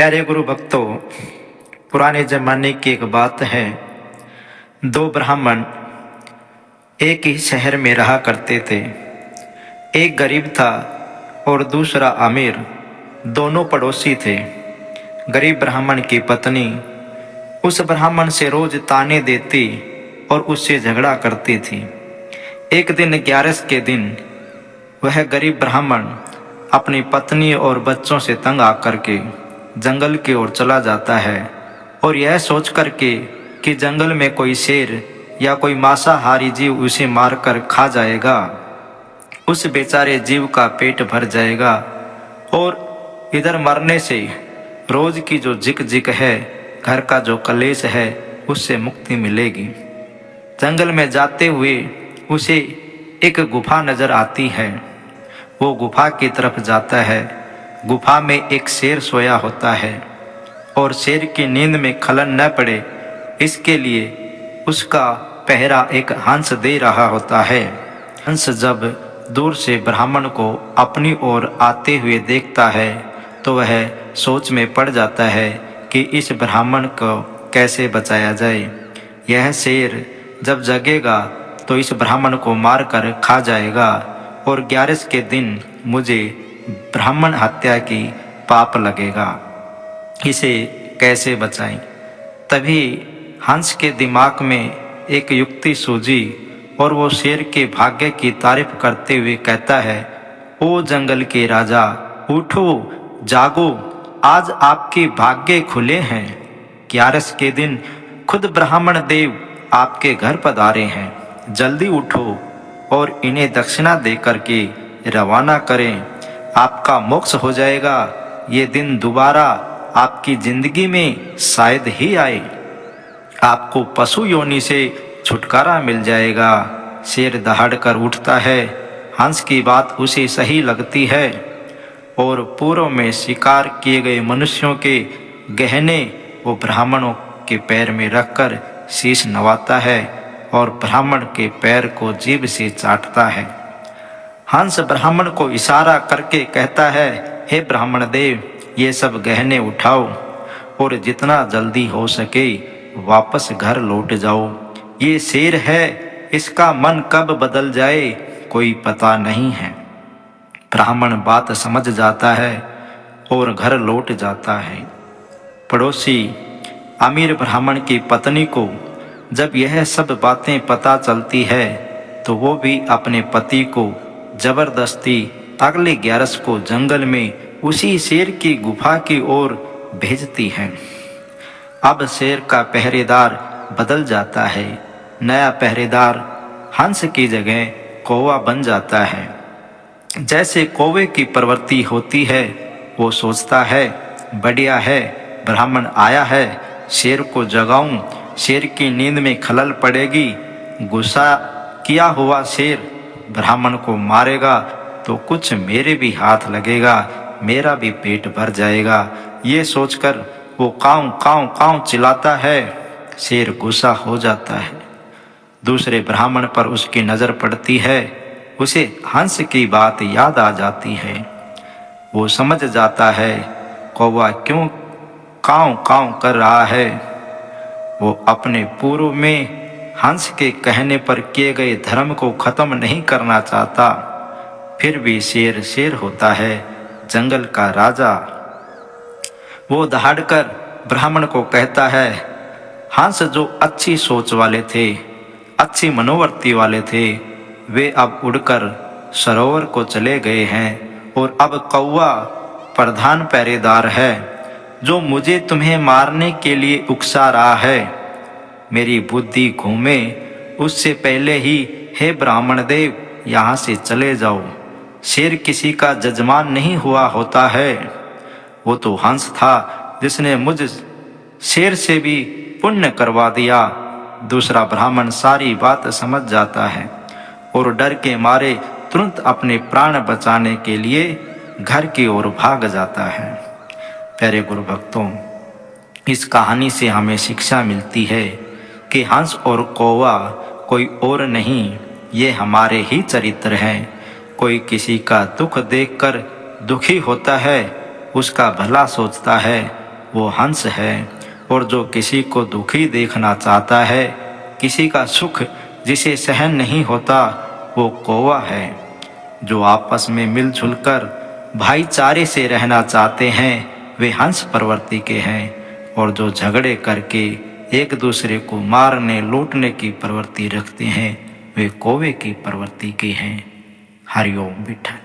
प्यारे गुरु भक्तों, पुराने जमाने की एक बात है। दो ब्राह्मण एक ही शहर में रहा करते थे। एक गरीब था और दूसरा अमीर। दोनों पड़ोसी थे। गरीब ब्राह्मण की पत्नी उस ब्राह्मण से रोज ताने देती और उससे झगड़ा करती थी। एक दिन 11 के दिन वह गरीब ब्राह्मण अपनी पत्नी और बच्चों से तंग आकर के जंगल की ओर चला जाता है और यह सोच कर के कि जंगल में कोई शेर या कोई मांसाहारी जीव उसे मारकर खा जाएगा, उस बेचारे जीव का पेट भर जाएगा और इधर मरने से रोज की जो जिक है, घर का जो कलेश है, उससे मुक्ति मिलेगी। जंगल में जाते हुए उसे एक गुफा नजर आती है। वो गुफा की तरफ जाता है। गुफा में एक शेर सोया होता है और शेर की नींद में खलल न पड़े इसके लिए उसका पहरा एक हंस दे रहा होता है। हंस जब दूर से ब्राह्मण को अपनी ओर आते हुए देखता है तो वह सोच में पड़ जाता है कि इस ब्राह्मण को कैसे बचाया जाए। यह शेर जब जगेगा तो इस ब्राह्मण को मारकर खा जाएगा और 11 के दिन मुझे ब्राह्मण हत्या की पाप लगेगा। इसे कैसे बचाएं? तभी हंस के दिमाग में एक युक्ति सूझी और वो शेर के भाग्य की तारीफ करते हुए कहता है, ओ जंगल के राजा, उठो जागो, आज आपके भाग्य खुले हैं। 11 के दिन खुद ब्राह्मण देव आपके घर पधारे हैं। जल्दी उठो और इन्हें दक्षिणा दे करके रवाना करें। आपका मोक्ष हो जाएगा। ये दिन दोबारा आपकी जिंदगी में शायद ही आए। आपको पशु योनि से छुटकारा मिल जाएगा। शेर दहाड़ कर उठता है। हंस की बात उसे सही लगती है और पूर्व में शिकार किए गए मनुष्यों के गहने वो ब्राह्मणों के पैर में रखकर शीश नवाता है और ब्राह्मण के पैर को जीभ से चाटता है। हंस ब्राह्मण को इशारा करके कहता है, हे ब्राह्मण देव, ये सब गहने उठाओ और जितना जल्दी हो सके वापस घर लौट जाओ। ये शेर है, इसका मन कब बदल जाए कोई पता नहीं है। ब्राह्मण बात समझ जाता है और घर लौट जाता है। पड़ोसी अमीर ब्राह्मण की पत्नी को जब यह सब बातें पता चलती है तो वो भी अपने पति को जबरदस्ती अगले 11 को जंगल में उसी शेर की गुफा की ओर भेजती है। अब शेर का पहरेदार बदल जाता है। नया पहरेदार हंस की जगह कौवा बन जाता है। जैसे कौवे की प्रवृत्ति होती है, वो सोचता है, बढ़िया है, ब्राह्मण आया है, शेर को जगाऊं, शेर की नींद में खलल पड़ेगी, गुस्सा किया हुआ शेर ब्राह्मण को मारेगा तो कुछ मेरे भी हाथ लगेगा, मेरा भी पेट भर जाएगा। ये सोचकर वो काऊ काऊ काऊ चिल्लाता है। शेर गुस्सा हो जाता है। दूसरे ब्राह्मण पर उसकी नजर पड़ती है। उसे हंस की बात याद आ जाती है। वो समझ जाता है कौवा क्यों काऊ काऊ कर रहा है। वो अपने पूर्व में हंस के कहने पर किए गए धर्म को खत्म नहीं करना चाहता। फिर भी शेर शेर होता है, जंगल का राजा। वो दहाड़कर ब्राह्मण को कहता है, हंस जो अच्छी सोच वाले थे, अच्छी मनोवृत्ति वाले थे, वे अब उड़कर सरोवर को चले गए हैं और अब कौवा प्रधान पहरेदार है जो मुझे तुम्हें मारने के लिए उकसा रहा है। मेरी बुद्धि घूमे उससे पहले ही हे ब्राह्मण देव, यहाँ से चले जाओ। शेर किसी का जजमान नहीं हुआ होता है। वो तो हंस था जिसने मुझ शेर से भी पुण्य करवा दिया। दूसरा ब्राह्मण सारी बात समझ जाता है और डर के मारे तुरंत अपने प्राण बचाने के लिए घर की ओर भाग जाता है। प्यारे गुरु भक्तों, इस कहानी से हमें शिक्षा मिलती है कि हंस और कौवा कोई और नहीं, ये हमारे ही चरित्र हैं। कोई किसी का दुख देखकर दुखी होता है, उसका भला सोचता है वो हंस है, और जो किसी को दुखी देखना चाहता है, किसी का सुख जिसे सहन नहीं होता, वो कौवा है। जो आपस में मिलजुल कर भाईचारे से रहना चाहते हैं, वे हंस प्रवृत्ति के हैं, और जो झगड़े करके एक दूसरे को मारने लूटने की प्रवृत्ति रखते हैं, वे कौवे की प्रवृत्ति के हैं। हरिओम विठल।